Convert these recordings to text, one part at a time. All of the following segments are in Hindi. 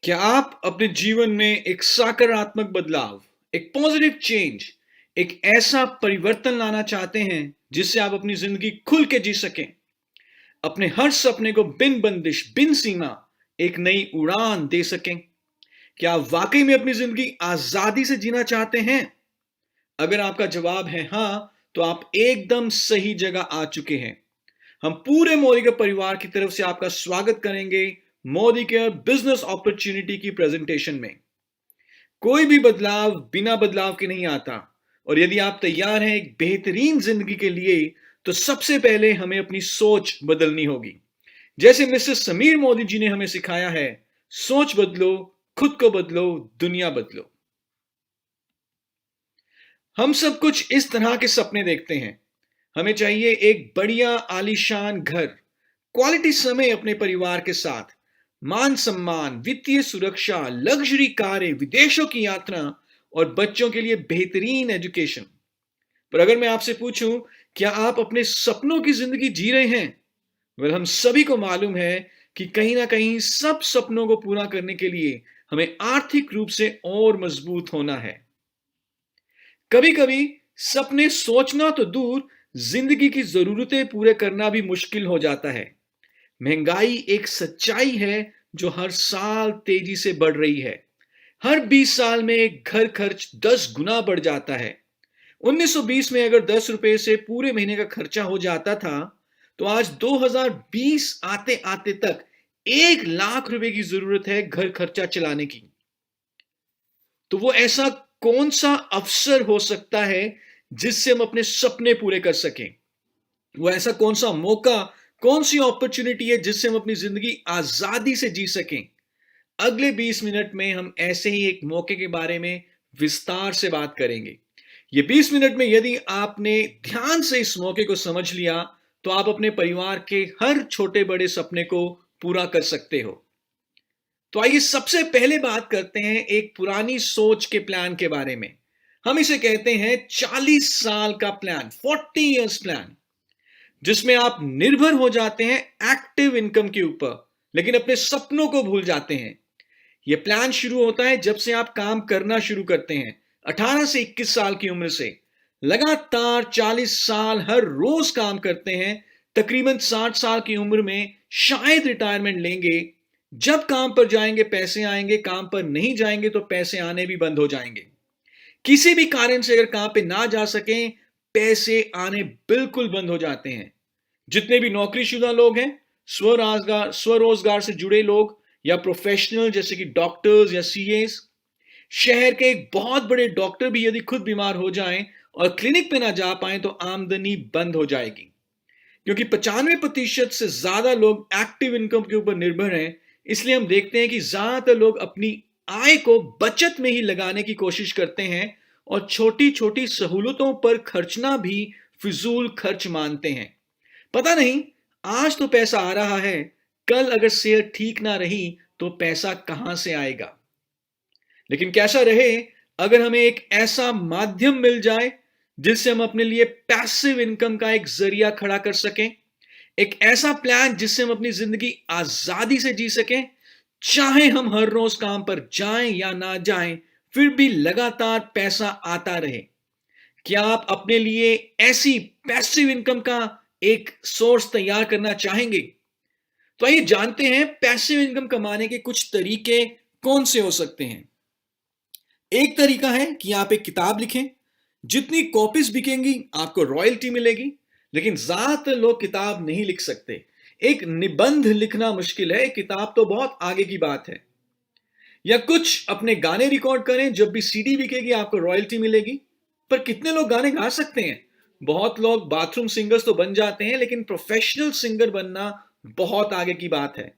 क्या आप अपने जीवन में एक सकारात्मक बदलाव, एक पॉजिटिव चेंज, एक ऐसा परिवर्तन लाना चाहते हैं जिससे आप अपनी जिंदगी खुल के जी सकें, अपने हर सपने को बिन बंदिश, बिन सीमा एक नई उड़ान दे सकें? क्या आप वाकई में अपनी जिंदगी आजादी से जीना चाहते हैं? अगर आपका जवाब है हाँ, तो आप एकदम सही जगह आ चुके हैं। हम पूरे मोदी के परिवार की तरफ से आपका स्वागत करेंगे मोदी केयर बिजनेस अपॉर्चुनिटी की प्रेजेंटेशन में। कोई भी बदलाव बिना बदलाव के नहीं आता, और यदि आप तैयार हैं एक बेहतरीन जिंदगी के लिए, तो सबसे पहले हमें अपनी सोच बदलनी होगी। जैसे मिस्टर समीर मोदी जी ने हमें सिखाया है, सोच बदलो, खुद को बदलो, दुनिया बदलो। हम सब कुछ इस तरह के सपने देखते हैं। हमें चाहिए एक बढ़िया आलीशान घर, क्वालिटी समय अपने परिवार के साथ, मान सम्मान, वित्तीय सुरक्षा, लग्जरी कारें, विदेशों की यात्रा और बच्चों के लिए बेहतरीन एजुकेशन। पर अगर मैं आपसे पूछूं, क्या आप अपने सपनों की जिंदगी जी रहे हैं? वेल, हम सभी को मालूम है कि कहीं ना कहीं सब सपनों को पूरा करने के लिए हमें आर्थिक रूप से और मजबूत होना है। कभी कभी सपने सोचना तो दूर, जिंदगी की जरूरतें पूरे करना भी मुश्किल हो जाता है। महंगाई एक सच्चाई है जो हर साल तेजी से बढ़ रही है। हर 20 साल में एक घर खर्च 10 गुना बढ़ जाता है। 1920 में अगर 10 रुपए से पूरे महीने का खर्चा हो जाता था, तो आज 2020 आते आते तक 1 लाख रुपए की जरूरत है घर खर्चा चलाने की। तो वो ऐसा कौन सा अवसर हो सकता है जिससे हम अपने सपने पूरे कर सकें? वो ऐसा कौन सा मौका, कौन सी अपॉर्चुनिटी है जिससे हम अपनी जिंदगी आजादी से जी सकें? अगले 20 मिनट में हम ऐसे ही एक मौके के बारे में विस्तार से बात करेंगे। ये 20 मिनट में यदि आपने ध्यान से इस मौके को समझ लिया, तो आप अपने परिवार के हर छोटे बड़े सपने को पूरा कर सकते हो। तो आइए सबसे पहले बात करते हैं एक पुरानी सोच के प्लान के बारे में। हम इसे कहते हैं 40 साल का प्लान, 40 इयर्स प्लान, जिसमें आप निर्भर हो जाते हैं एक्टिव इनकम के ऊपर, लेकिन अपने सपनों को भूल जाते हैं। यह प्लान शुरू होता है जब से आप काम करना शुरू करते हैं, 18 से 21 साल की उम्र से। लगातार 40 साल हर रोज काम करते हैं, तकरीबन 60 साल की उम्र में शायद रिटायरमेंट लेंगे। जब काम पर जाएंगे पैसे आएंगे, काम पर नहीं जाएंगे तो पैसे आने भी बंद हो जाएंगे। किसी भी कारण से अगर काम पे ना जा सकें, पैसे आने बिल्कुल बंद हो जाते हैं। जितने भी नौकरीशुदा लोग हैं, स्वरोजगार से जुड़े लोग, या प्रोफेशनल जैसे कि डॉक्टर्स या सीएस, शहर के एक बहुत बड़े डॉक्टर भी यदि खुद बीमार हो जाएं और क्लिनिक पे ना जा पाए, तो आमदनी बंद हो जाएगी। क्योंकि 95% से ज्यादा लोग एक्टिव इनकम के ऊपर निर्भर हैं, इसलिए हम देखते हैं कि ज्यादातर लोग अपनी आय को बचत में ही लगाने की कोशिश करते हैं, और छोटी छोटी सहूलतों पर खर्चना भी फिजूल खर्च मानते हैं। पता नहीं, आज तो पैसा आ रहा है, कल अगर सेहत ठीक ना रही तो पैसा कहां से आएगा? लेकिन कैसा रहे, अगर हमें एक ऐसा माध्यम मिल जाए जिससे हम अपने लिए पैसिव इनकम का एक जरिया खड़ा कर सकें, एक ऐसा प्लान जिससे हम अपनी जिंदगी आजादी से जी सकें, चाहे हम हर रोज काम पर जाएं या ना जाएं, फिर भी लगातार पैसा आता रहे। क्या आप अपने लिए ऐसी पैसिव इनकम का एक सोर्स तैयार करना चाहेंगे? तो आइए जानते हैं पैसिव इनकम कमाने के कुछ तरीके कौन से हो सकते हैं। एक तरीका है कि आप एक किताब लिखें। जितनी कॉपीज बिकेंगी आपको रॉयल्टी मिलेगी, लेकिन ज्यादातर लोग किताब नहीं लिख सकते। एक निबंध लिखना मुश्किल है, किताब तो बहुत आगे की बात है। या कुछ अपने गाने रिकॉर्ड करें, जब भी सीडी बिकेगी आपको रॉयल्टी मिलेगी। पर कितने लोग गाने गा सकते हैं? बहुत लोग बाथरूम सिंगर्स तो बन जाते हैं, लेकिन प्रोफेशनल सिंगर बनना बहुत आगे की बात है।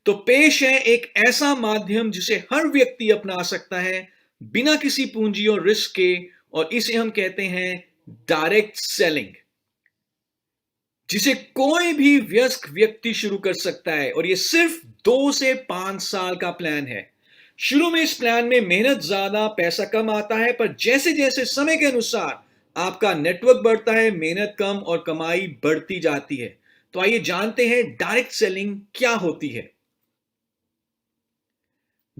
तो पेश है एक ऐसा माध्यम जिसे हर व्यक्ति अपना सकता है, बिना किसी पूंजी और रिस्क के, और इसे हम कहते हैं डायरेक्ट सेलिंग, जिसे कोई भी वयस्क व्यक्ति शुरू कर सकता है। और यह सिर्फ 2 से 5 साल का प्लान है। शुरू में इस प्लान में मेहनत ज्यादा, पैसा कम आता है, पर जैसे जैसे समय के अनुसार आपका नेटवर्क बढ़ता है, मेहनत कम और कमाई बढ़ती जाती है। तो आइए जानते हैं डायरेक्ट सेलिंग क्या होती है।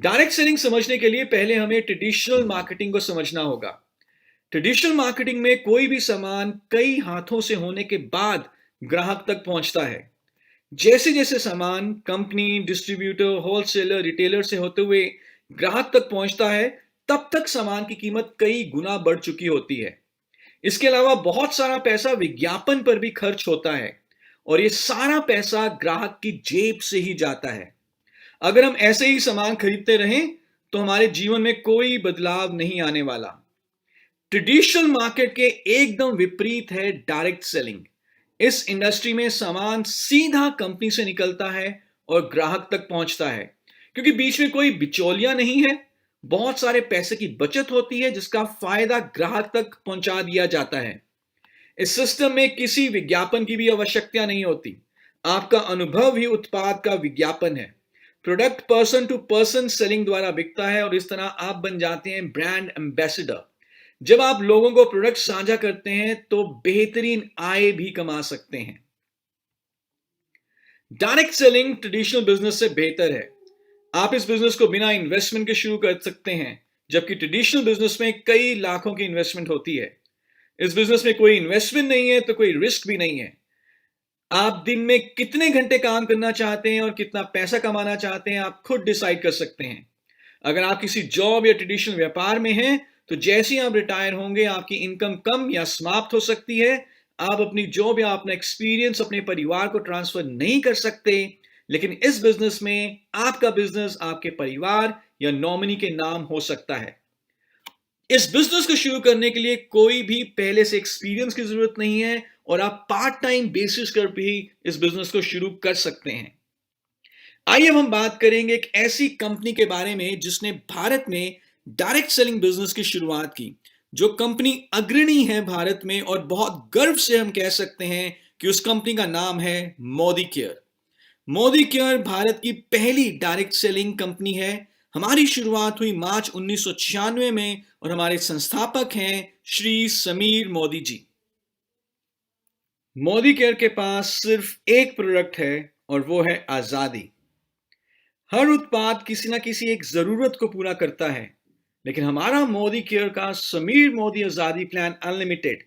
डायरेक्ट सेलिंग समझने के लिए पहले हमें ट्रेडिशनल मार्केटिंग को समझना होगा। ट्रेडिशनल मार्केटिंग में कोई भी सामान कई हाथों से होने के बाद ग्राहक तक पहुंचता है। जैसे जैसे सामान कंपनी, डिस्ट्रीब्यूटर, होलसेलर, रिटेलर से होते हुए ग्राहक तक पहुंचता है, तब तक सामान की कीमत कई गुना बढ़ चुकी होती है। इसके अलावा बहुत सारा पैसा विज्ञापन पर भी खर्च होता है और ये सारा पैसा ग्राहक की जेब से ही जाता है। अगर हम ऐसे ही सामान खरीदते रहें तो हमारे जीवन में कोई बदलाव नहीं आने वाला। ट्रेडिशनल मार्केट के एकदम विपरीत है डायरेक्ट सेलिंग। इस इंडस्ट्री में सामान सीधा कंपनी से निकलता है और ग्राहक तक पहुंचता है, क्योंकि बीच में कोई बिचौलिया नहीं है। बहुत सारे पैसे की बचत होती है जिसका फायदा ग्राहक तक पहुंचा दिया जाता है। इस सिस्टम में किसी विज्ञापन की भी आवश्यकता नहीं होती। आपका अनुभव ही उत्पाद का विज्ञापन है। Product person to person selling द्वारा बिकता है और इस तरह आप बन जाते हैं ब्रांड एम्बेसडर। जब आप लोगों को प्रोडक्ट साझा करते हैं तो बेहतरीन आय भी कमा सकते हैं। डायरेक्ट सेलिंग ट्रेडिशनल बिजनेस से बेहतर है। आप इस बिजनेस को बिना इन्वेस्टमेंट के शुरू कर सकते हैं, जबकि ट्रेडिशनल बिजनेस में कई लाखों की इन्वेस्टमेंट होती है। इस बिजनेस में कोई इन्वेस्टमेंट नहीं है तो कोई रिस्क भी नहीं है। आप दिन में कितने घंटे काम करना चाहते हैं और कितना पैसा कमाना चाहते हैं, आप खुद डिसाइड कर सकते हैं। अगर आप किसी जॉब या ट्रेडिशनल व्यापार में हैं, तो जैसे ही आप रिटायर होंगे आपकी इनकम कम या समाप्त हो सकती है। आप अपनी जॉब या अपना एक्सपीरियंस अपने परिवार को ट्रांसफर नहीं कर सकते, लेकिन इस बिजनेस में आपका बिजनेस आपके परिवार या नॉमिनी के नाम हो सकता है। इस बिजनेस को शुरू करने के लिए कोई भी पहले से एक्सपीरियंस की जरूरत नहीं है और आप पार्ट टाइम बेसिस पर भी इस बिजनेस को शुरू कर सकते हैं। आइए अब हम बात करेंगे एक ऐसी कंपनी के बारे में जिसने भारत में डायरेक्ट सेलिंग बिजनेस की शुरुआत की। जो कंपनी अग्रणी है भारत में और बहुत गर्व से हम कह सकते हैं कि उस कंपनी का नाम है मोदी केयर। मोदी केयर भारत की पहली डायरेक्ट सेलिंग कंपनी है। हमारी शुरुआत हुई मार्च 1996 में और हमारे संस्थापक हैं श्री समीर मोदी जी। मोदी केयर के पास सिर्फ एक प्रोडक्ट है और वो है आजादी। हर उत्पाद किसी ना किसी एक जरूरत को पूरा करता है, लेकिन हमारा मोदी केयर का समीर मोदी आजादी प्लान अनलिमिटेड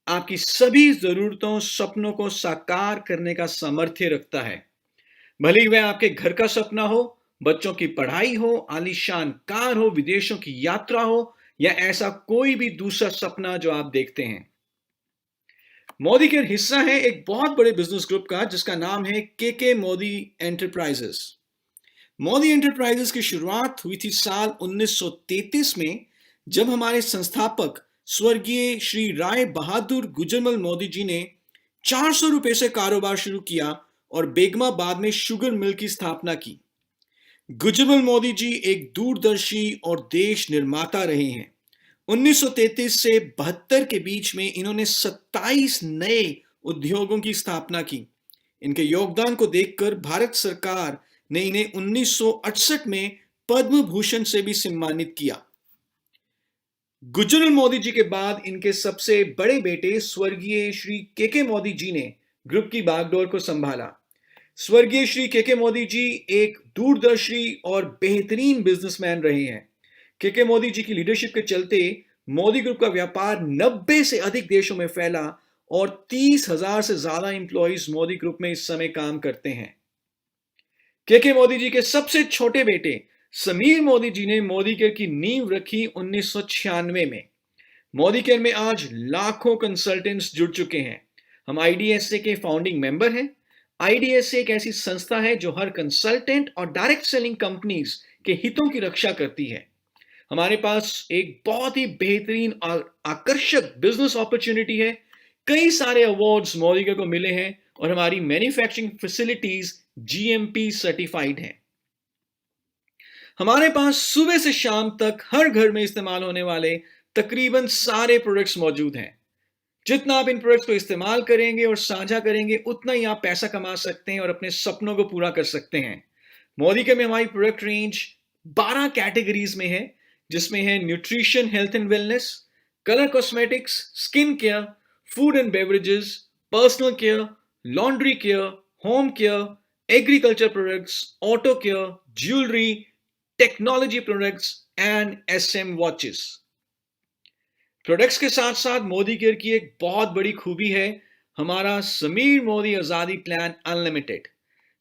आपकी सभी जरूरतों, सपनों को साकार करने का सामर्थ्य रखता है। भले ही वह आपके घर का सपना हो, बच्चों की पढ़ाई हो, आलीशान कार हो, विदेशों की यात्रा हो या ऐसा कोई भी दूसरा सपना जो आप देखते हैं। मोदी केयर हिस्सा है एक बहुत बड़े बिजनेस ग्रुप का जिसका नाम है के मोदी एंटरप्राइजेस। मोदी एंटरप्राइजेस की शुरुआत हुई थी साल 1933 में, जब हमारे संस्थापक स्वर्गीय श्री राय बहादुर गुजरमल मोदी जी ने 400 रुपए से कारोबार शुरू किया और बेगमाबाद में शुगर मिल की स्थापना की। गुजरमल मोदी जी एक दूरदर्शी और देश निर्माता रहे हैं। 1933 से 72 के बीच में इन्होंने 27 नए उद्योगों की स्थापना की। इनके योगदान को देखकर भारत सरकार ने इन्हें 1968 में पद्म भूषण से भी सम्मानित किया। गुजरमल मोदी जी के बाद इनके सबसे बड़े बेटे स्वर्गीय श्री के मोदी जी ने ग्रुप की बागडोर को संभाला। स्वर्गीय श्री के मोदी जी एक दूरदर्शी और बेहतरीन बिजनेसमैन रहे हैं। के मोदी जी की लीडरशिप के चलते मोदी ग्रुप का व्यापार 90 से अधिक देशों में फैला और 30,000 से ज्यादा एम्प्लॉइज मोदी ग्रुप में इस समय काम करते हैं। के मोदी जी के सबसे छोटे बेटे समीर मोदी जी ने मोदी केयर की नींव रखी 1996 में। मोदी केयर में आज लाखों कंसल्टेंट्स जुड़ चुके हैं। हम आईडीएसए के फाउंडिंग मेंबर हैं। आईडीएसए एक ऐसी संस्था है जो हर कंसल्टेंट और डायरेक्ट सेलिंग कंपनीज के हितों की रक्षा करती है। हमारे पास एक बहुत ही बेहतरीन और आकर्षक बिजनेस अपॉर्चुनिटी है। कई सारे अवार्ड्स मोदी केयर को मिले हैं और हमारी मैन्युफैक्चरिंग फैसिलिटीज जीएमपी सर्टिफाइड हैं। हमारे पास सुबह से शाम तक हर घर में इस्तेमाल होने वाले तकरीबन सारे प्रोडक्ट्स मौजूद हैं। जितना आप इन प्रोडक्ट्स को इस्तेमाल करेंगे और साझा करेंगे, उतना ही आप पैसा कमा सकते हैं और अपने सपनों को पूरा कर सकते हैं। मोदी केयर में हमारी प्रोडक्ट रेंज 12 कैटेगरीज में है, जिसमें है nutrition, health and wellness, colour cosmetics, skin care, food and beverages, personal care, laundry care, home care, agriculture products, auto care, jewellery, technology products and SM watches. Products के साथ साथ मोदी केयर की एक बहुत बड़ी खूबी है हमारा समीर मोदी आजादी प्लान अनलिमिटेड।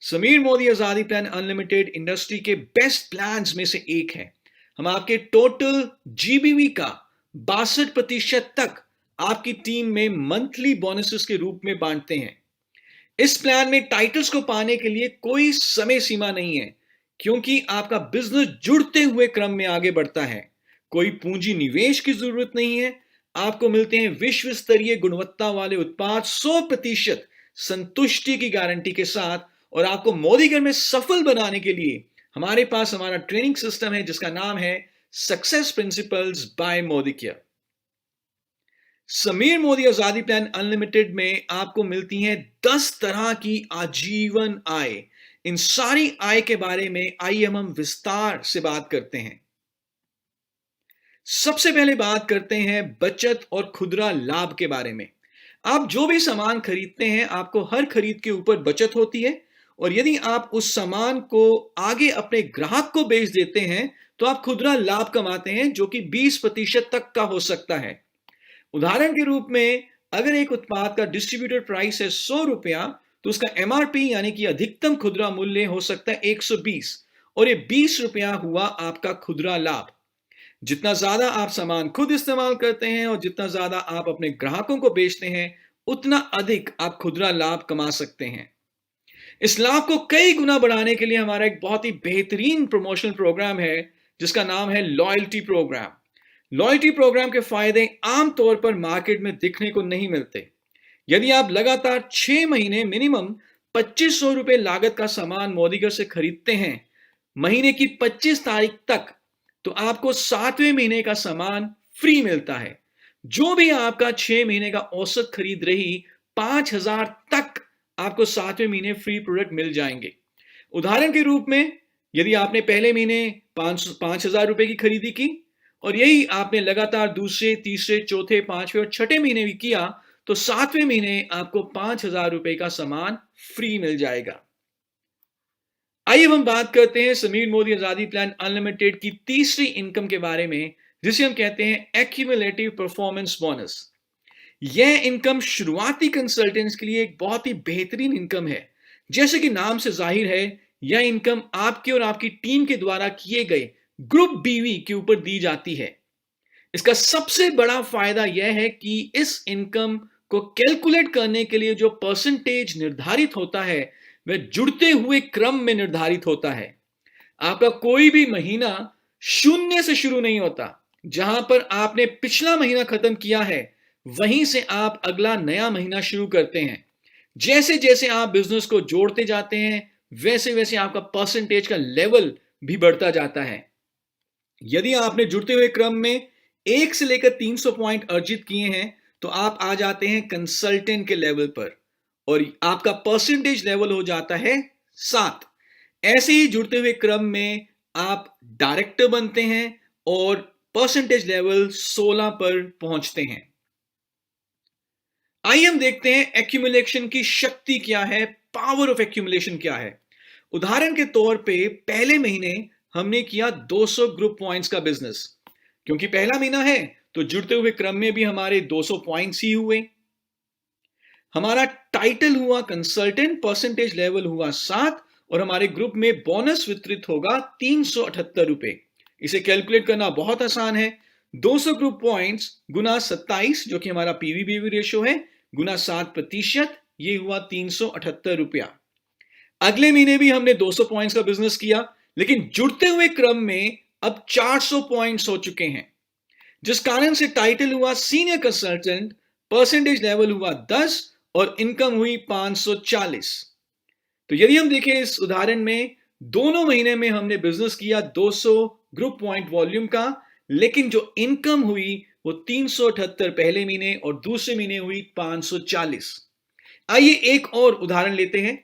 समीर मोदी आजादी प्लान अनलिमिटेड इंडस्ट्री के बेस्ट प्लान्स में से एक है। हम आपके टोटल जीबीवी का 62% तक आपकी टीम में मंथली बोनसेस के रूप में बांटते हैं। इस प्लान में टाइटल्स को पाने के लिए कोई समय सीमा नहीं है, क्योंकि आपका बिजनेस जुड़ते हुए क्रम में आगे बढ़ता है। कोई पूंजी निवेश की जरूरत नहीं है। आपको मिलते हैं विश्व स्तरीय गुणवत्ता वाले उत्पाद 100% संतुष्टि की गारंटी के साथ। और आपको मोदी घर में सफल बनाने के लिए हमारे पास हमारा ट्रेनिंग सिस्टम है जिसका नाम है success principles by Modi care. Sameer Modi आजादी प्लान अनलिमिटेड में आपको मिलती हैं 10 तरह की आजीवन आय। इन सारी आय के बारे में आइए हम विस्तार से बात करते हैं। सबसे पहले बात करते हैं बचत और खुदरा लाभ के बारे में। आप जो भी सामान खरीदते हैं आपको हर खरीद के ऊपर बचत होती है, और यदि आप उस सामान को आगे अपने ग्राहक को बेच देते हैं तो आप खुदरा लाभ कमाते हैं, जो कि 20% तक का हो सकता है। उदाहरण के रूप में अगर एक उत्पाद का डिस्ट्रीब्यूटर प्राइस है 100 रुपया, तो उसका एमआरपी यानी कि अधिकतम खुदरा मूल्य हो सकता है 120, और ये 20 रुपया हुआ आपका खुदरा लाभ। जितना ज्यादा आप सामान खुद इस्तेमाल करते हैं और जितना ज्यादा आप अपने ग्राहकों को बेचते हैं उतना अधिक आप खुदरा लाभ कमा सकते हैं। इस लाभ को कई गुना बढ़ाने के लिए हमारा एक बहुत ही बेहतरीन प्रमोशनल प्रोग्राम है जिसका नाम है लॉयल्टी प्रोग्राम। लॉयल्टी प्रोग्राम के फायदे आमतौर पर मार्केट में दिखने को नहीं मिलते। यदि आप लगातार 6 महीने मिनिमम 2500 रुपए लागत का सामान मोदीगर से खरीदते हैं महीने की 25 तारीख तक, तो आपको 7वें महीने का सामान फ्री मिलता है। जो भी आपका 6 महीने का औसत खरीद रही 5000 तक आपको 7वें महीने फ्री प्रोडक्ट मिल जाएंगे। उदाहरण के रूप में यदि आपने पहले महीने 5000 रुपए की खरीदी की और यही आपने लगातार दूसरे, तीसरे, चौथे, पांचवें और छठे महीने भी किया, तो 7वें महीने आपको 5000 रुपए का सामान फ्री मिल जाएगा। आइए हम बात करते हैं समीर मोदी आजादी प्लान अनलिमिटेड की तीसरी इनकम के बारे में, जिसे हम कहते हैं एक्यूमुलेटिव परफॉर्मेंस बोनस। यह इनकम शुरुआती कंसल्टेंट्स के लिए एक बहुत ही बेहतरीन इनकम है। जैसे कि नाम से जाहिर है, यह इनकम आपके और आपकी टीम के द्वारा किए गए ग्रुप बीवी के ऊपर दी जाती है। इसका सबसे बड़ा फायदा यह है कि इस इनकम को कैलकुलेट करने के लिए जो परसेंटेज निर्धारित होता है वह जुड़ते हुए क्रम में निर्धारित होता है। आपका कोई भी महीना शून्य से शुरू नहीं होता। जहां पर आपने पिछला महीना खत्म किया है वहीं से आप अगला नया महीना शुरू करते हैं। जैसे जैसे आप बिजनेस को जोड़ते जाते हैं वैसे वैसे आपका परसेंटेज का लेवल भी बढ़ता जाता है। यदि आपने जुड़ते हुए क्रम में 1 से लेकर 300 पॉइंट अर्जित किए हैं तो आप आ जाते हैं कंसल्टेंट के लेवल पर, और आपका परसेंटेज लेवल हो जाता है 7। ऐसे ही जुड़ते हुए क्रम में आप डायरेक्टर बनते हैं और परसेंटेज लेवल 16 पर पहुंचते हैं। आइए हम देखते हैं एक्यूमुलेशन की शक्ति क्या है, पावर ऑफ एक्यूमुलेशन क्या है। उदाहरण के तौर पे पहले महीने हमने किया 200 ग्रुप पॉइंट्स का बिजनेस। क्योंकि पहला महीना है तो जुड़ते हुए क्रम में भी हमारे 200 पॉइंट्स ही हुए। हमारा टाइटल हुआ कंसल्टेंट, परसेंटेज लेवल हुआ 7, और हमारे ग्रुप में बोनस वितरित होगा 378 रुपए। इसे कैलकुलेट करना बहुत आसान है। 200 ग्रुप पॉइंट्स गुना 27 जो कि हमारा पीवी रेशियो है गुना 7%, ये हुआ 378 रुपया। अगले महीने भी हमने 200 पॉइंट्स का बिजनेस किया, लेकिन जुड़ते हुए क्रम में अब 400 पॉइंट्स हो चुके हैं, जिस कारण से टाइटल हुआ सीनियर कंसल्टेंट, परसेंटेज लेवल हुआ 10 और इनकम हुई 540। तो यदि हम देखें इस उदाहरण में दोनों महीने में हमने बिजनेस किया 200 ग्रुप पॉइंट वॉल्यूम का, लेकिन जो इनकम हुई वो 378 पहले महीने और दूसरे महीने हुई 540। आइए एक और उदाहरण लेते हैं।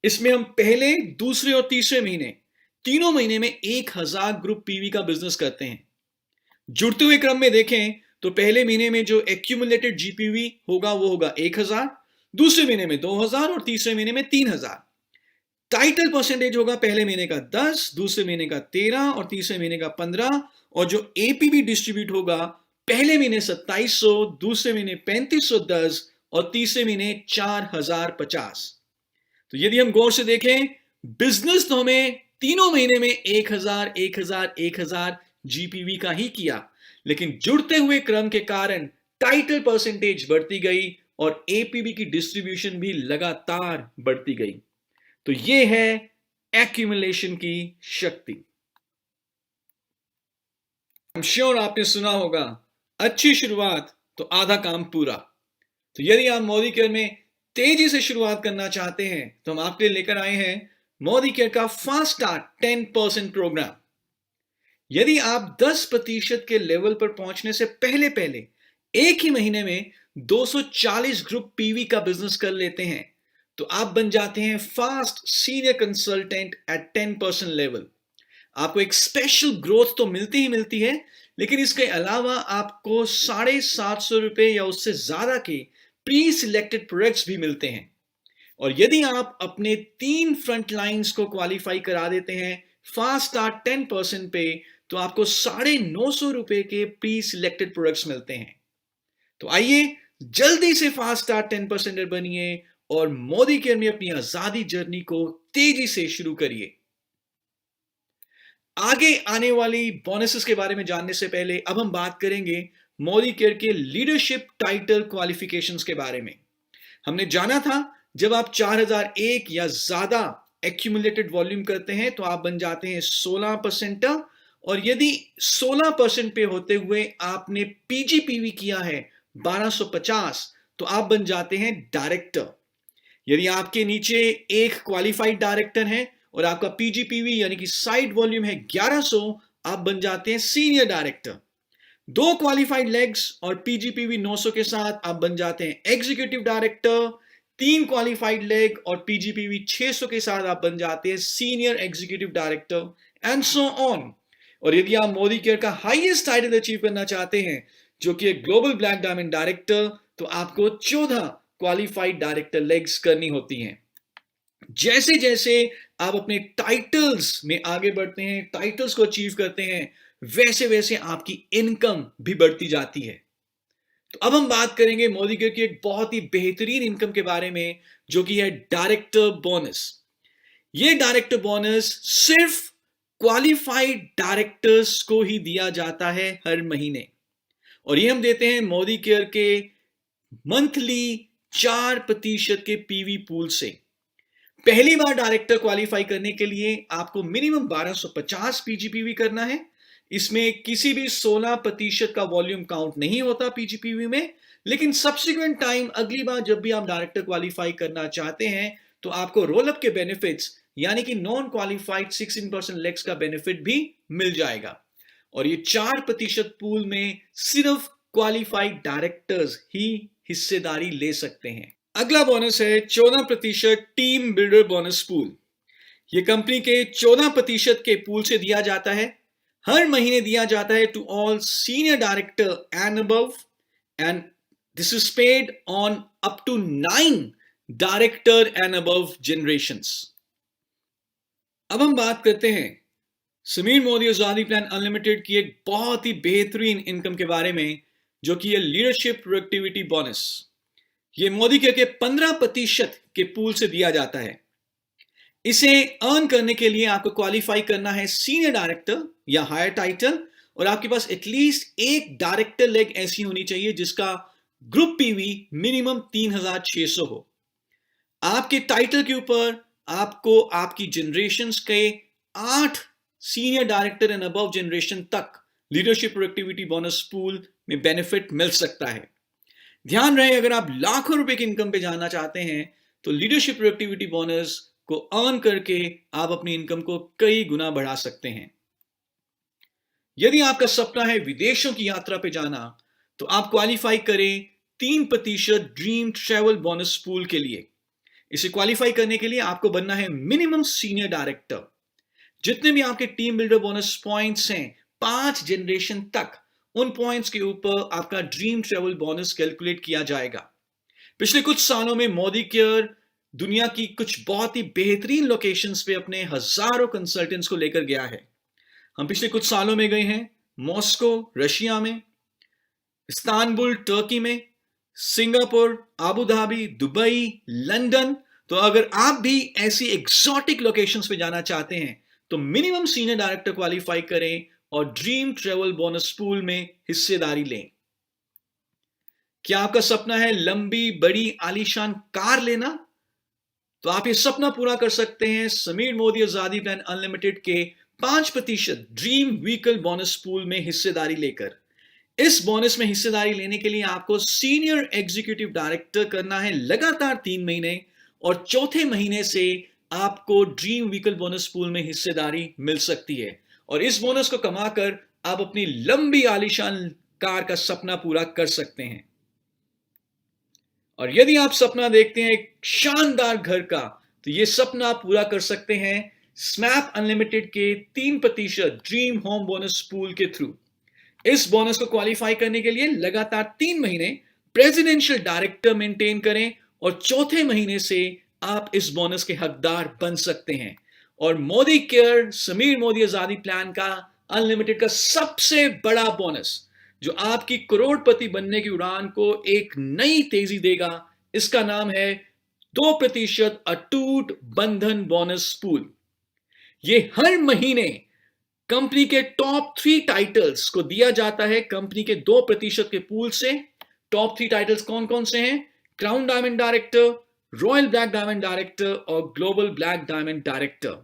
इसमें हम पहले, दूसरे और तीसरे महीने तीनों महीने में 1000 ग्रुप पीवी का बिजनेस करते हैं। जुड़ते हुए क्रम में देखें तो पहले महीने में जो एक्यूमुलेटेड जीपीवी होगा वो होगा 1000, दूसरे महीने में 2000 और तीसरे महीने में 3000। टाइटल परसेंटेज होगा पहले महीने का 10, दूसरे महीने का 13 और तीसरे महीने का 15। और जो एपीबी डिस्ट्रीब्यूट होगा पहले महीने 2700, दूसरे महीने 3510 और तीसरे महीने 4050। तो यदि हम गौर से देखें, बिजनेस तो हमें तीनों महीने में 1000 1000 1000 जीपीवी का ही किया, लेकिन जुड़ते हुए क्रम के कारण टाइटल परसेंटेज बढ़ती गई और एपीबी की डिस्ट्रीब्यूशन भी लगातार बढ़ती गई। तो यह है एक्यूमुलेशन की शक्ति। I'm श्योर आपने सुना होगा, अच्छी शुरुआत तो आधा काम पूरा। तो यदि आप मोदी केयर में तेजी से शुरुआत करना चाहते हैं तो हम आपके लिए लेकर आए हैं मोदी केयर का फास्ट स्टार्ट 10% प्रोग्राम। यदि आप 10% के लेवल पर पहुंचने से पहले पहले एक ही महीने में 240 ग्रुप पीवी का बिजनेस कर लेते हैं तो आप बन जाते हैं fast senior consultant eight 10% level. आपको एक स्पेशल ग्रोथ तो मिलती ही मिलती है, लेकिन इसके अलावा आपको ₹750 या उससे ज्यादा के प्री सिलेक्टेड प्रोडक्ट्स भी मिलते हैं। और यदि आप अपने 3 फ्रंट लाइंस को क्वालिफाई करा देते हैं फास्ट स्टार्ट 10% पे, तो आपको ₹950 के प्री सिलेक्टेड प्रोडक्ट्स मिलते हैं। तो आइए जल्दी से फास्ट स्टार्ट 10% बनिए और मोदी केयर में अपनी आजादी जर्नी को तेजी से शुरू करिए। आगे आने वाली बोनसेस के बारे में जानने से पहले अब हम बात करेंगे मोदी केयर के लीडरशिप टाइटल क्वालिफिकेशंस के बारे में। हमने जाना था जब आप 4001 या ज्यादा एक्यूमुलेटेड वॉल्यूम करते हैं तो आप बन जाते हैं 16%। और यदि 16% पे होते हुए आपने पीजीपीवी किया है 1250 तो आप बन जाते हैं डायरेक्टर। यदि आपके नीचे एक क्वालिफाइड डायरेक्टर है और आपका पीजीपीवी यानी कि साइड वॉल्यूम है 1100, आप बन जाते हैं सीनियर डायरेक्टर। 2 क्वालिफाइड लेग्स और पीजीपीवी 900 के साथ आप बन जाते हैं एग्जीक्यूटिव डायरेक्टर। 3 क्वालिफाइड लेग और पीजीपीवी 600 के साथ आप बन जाते हैं senior executive director and so on. और यदि आप मोदी केयर का हाईएस्ट टाइटल अचीव करना चाहते हैं जो कि एक ग्लोबल ब्लैक डायमंड डायरेक्टर, तो आपको 14 क्वालिफाइड डायरेक्टर लेग्स करनी होती हैं। जैसे जैसे आप अपने टाइटल्स में आगे बढ़ते हैं, टाइटल्स को अचीव करते हैं, वैसे वैसे आपकी इनकम भी बढ़ती जाती है। तो अब हम बात करेंगे मोदी केयर की एक बहुत ही बेहतरीन इनकम के बारे में जो कि है डायरेक्टर बोनस। ये डायरेक्टर बोनस सिर्फ क्वालिफाइड डायरेक्टर्स को ही दिया जाता है हर महीने, और ये हम देते हैं मोदी केयर के मंथली 4% के पीवी पूल से। पहली बार डायरेक्टर क्वालिफाई करने के लिए आपको मिनिमम 1250 पीजीपीवी करना है। इसमें किसी भी 16% का वॉल्यूम काउंट नहीं होता पीजीपीवी में, लेकिन सब्सिक्वेंट टाइम अगली बार जब भी आप डायरेक्टर क्वालिफाई करना चाहते हैं तो आपको रोल अप के बेनिफिट्स यानी कि नॉन क्वालिफाइड 16% लेग्स का बेनिफिट भी मिल जाएगा। और ये 4% पूल में सिर्फ क्वालिफाइड डायरेक्टर्स ही हिस्सेदारी ले सकते हैं। अगला बोनस है 14% टीम बिल्डर बोनस पूल। यह कंपनी के 14% के पूल से दिया जाता है, हर महीने दिया जाता है to all senior director and above, and this is paid on up to 9 director and above generations. अब हम बात करते हैं समीर मोदी आजादी प्लान अनलिमिटेड की एक बहुत ही बेहतरीन इनकम के बारे में जो कि है लीडरशिप प्रोडक्टिविटी बोनस। ये मोदी केयर के 15% के पूल से दिया जाता है। इसे अर्न करने के लिए आपको क्वालिफाई करना है सीनियर डायरेक्टर या हायर टाइटल, और आपके पास एटलीस्ट एक डायरेक्टर लेग ऐसी होनी चाहिए जिसका ग्रुप पीवी मिनिमम 3600 हो। आपके टाइटल के ऊपर आपको आपकी जनरेशंस के 8 senior director and above generation तक लीडरशिप प्रोडक्टिविटी बोनस पूल में बेनिफिट मिल सकता है। ध्यान रहे, अगर आप लाखों रुपए की इनकम पे जाना चाहते हैं तो लीडरशिप प्रोडक्टिविटी बोनस को अर्न करके आप अपनी इनकम को कई गुना बढ़ा सकते हैं। यदि आपका सपना है विदेशों की यात्रा पे जाना तो आप क्वालिफाई करें 3% ड्रीम ट्रैवल बोनस पूल के लिए। इसे क्वालिफाई करने के लिए आपको बनना है मिनिमम सीनियर डायरेक्टर। जितने भी आपके टीम बिल्डर बोनस पॉइंट्स हैं 5 जनरेशन तक, उन पॉइंट्स के ऊपर आपका ड्रीम ट्रैवल बोनस कैलकुलेट किया जाएगा। पिछले कुछ सालों में मोदी केयर दुनिया की कुछ बहुत ही बेहतरीन लोकेशंस पे अपने हजारों कंसल्टेंट्स को लेकर गया है। हम पिछले कुछ सालों में गए हैं मॉस्को रशिया में, इस्तांबुल टर्की में, Singapore, Abu Dhabi, Dubai, London. तो अगर आप भी ऐसी एग्जॉटिक लोकेशंस पे जाना चाहते हैं तो मिनिमम सीनियर डायरेक्टर क्वालिफाई करें और ड्रीम ट्रेवल बोनस पूल में हिस्सेदारी लें। क्या आपका सपना है लंबी बड़ी आलीशान कार लेना? तो आप ये सपना पूरा कर सकते हैं समीर मोदी आजादी प्लान अनलिमिटेड के 5% ड्रीम व्हीकल बोनस पूल में हिस्सेदारी लेकर। इस बोनस में हिस्सेदारी लेने के लिए आपको सीनियर एग्जीक्यूटिव डायरेक्टर करना है लगातार 3 महीने, और चौथे महीने से आपको ड्रीम व्हीकल बोनस पूल में हिस्सेदारी मिल सकती है। और इस बोनस को कमाकर आप अपनी लंबी आलीशान कार का सपना पूरा कर सकते हैं। और यदि आप सपना देखते हैं एक शानदार घर का, तो यह सपना आप पूरा कर सकते हैं स्मैप अनलिमिटेड के 3% ड्रीम होम बोनस पूल के थ्रू। इस बोनस को क्वालिफाई करने के लिए लगातार 3 महीने प्रेसिडेंशियल डायरेक्टर मेंटेन करें और चौथे महीने से आप इस बोनस के हकदार बन सकते हैं। और मोदी केयर समीर मोदी आजादी प्लान का अनलिमिटेड का सबसे बड़ा बोनस जो आपकी करोड़पति बनने की उड़ान को एक नई तेजी देगा, इसका नाम है 2% अटूट बंधन बोनस पूल। ये हर महीने कंपनी के टॉप 3 टाइटल्स को दिया जाता है कंपनी के 2% के पूल से। टॉप 3 टाइटल्स कौन कौन से हैं? Crown diamond director, royal black diamond director और ग्लोबल ब्लैक डायमंड डायरेक्टर।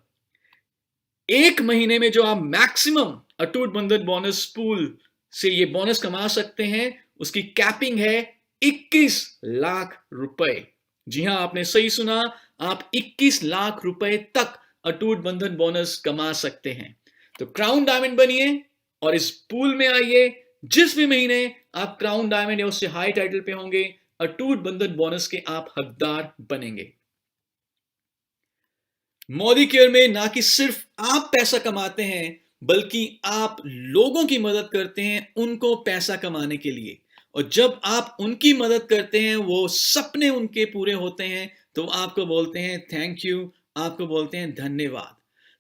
एक महीने में जो आप मैक्सिमम अटूट बंधन बोनस पूल से ये बोनस कमा सकते हैं, उसकी कैपिंग है 21 लाख रुपए। जी हां, आपने सही सुना, आप 21 लाख रुपए तक अटूट बंधन बोनस कमा सकते हैं। तो क्राउन डायमंड बनिए और इस पूल में आइए। जिस भी महीने आप क्राउन डायमंड या उससे हाई टाइटल पे होंगे, अटूट बंधन बोनस के आप हकदार बनेंगे। मोदी केयर में ना कि सिर्फ आप पैसा कमाते हैं, बल्कि आप लोगों की मदद करते हैं उनको पैसा कमाने के लिए। और जब आप उनकी मदद करते हैं, वो सपने उनके पूरे होते हैं, तो आपको बोलते हैं थैंक यू, आपको बोलते हैं धन्यवाद।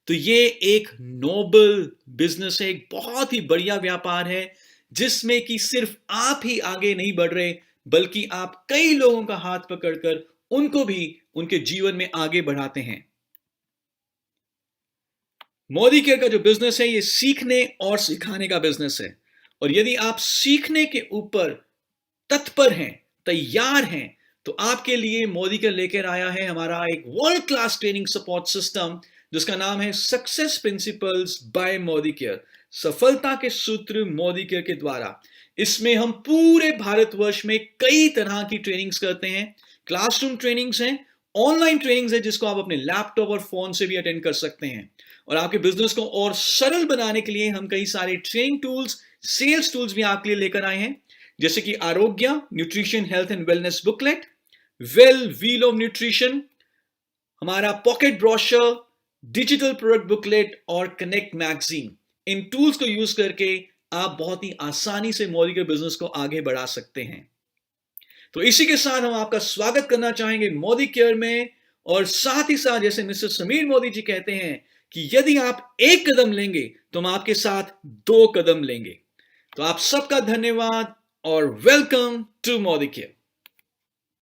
तो ये एक नोबल बिजनेस है, एक बहुत ही बढ़िया व्यापार है, जिसमें कि सिर्फ आप ही आगे नहीं बढ़ रहे, बल्कि आप कई लोगों का हाथ पकड़कर उनको भी उनके जीवन में आगे बढ़ाते हैं। मोदी केयर का जो बिजनेस है, ये सीखने और सिखाने का बिजनेस है। और यदि आप सीखने के ऊपर तत्पर हैं, तैयार हैं, तो आपके लिए मोदी केयर लेकर आया है हमारा एक world class training support system, जिसका नाम है success principles by Modi care. सफलता के सूत्र मोदी केयर के द्वारा। इसमें हम पूरे भारतवर्ष में कई तरह की ट्रेनिंग्स करते हैं। क्लासरूम ट्रेनिंग्स हैं, ऑनलाइन ट्रेनिंग्स है जिसको आप अपने लैपटॉप और फोन से भी अटेंड कर सकते हैं। और आपके बिजनेस को और सरल बनाने के लिए हम कई सारे ट्रेनिंग टूल्स, सेल्स टूल्स भी आपके लिए लेकर आए हैं, जैसे कि Arogya nutrition health and wellness booklet, well wheel of nutrition, हमारा pocket brochure, digital product booklet और कनेक्ट मैगजीन। इन टूल्स को यूज करके आप बहुत ही आसानी से मोदी के बिजनेस को आगे बढ़ा सकते हैं। तो इसी के साथ हम आपका स्वागत करना चाहेंगे मोदी केयर में। और साथ ही साथ जैसे मिस्टर समीर मोदी जी कहते हैं कि यदि आप एक कदम लेंगे तो हम आपके साथ 2 कदम लेंगे। तो आप सबका धन्यवाद और वेलकम टू मोदी केयर।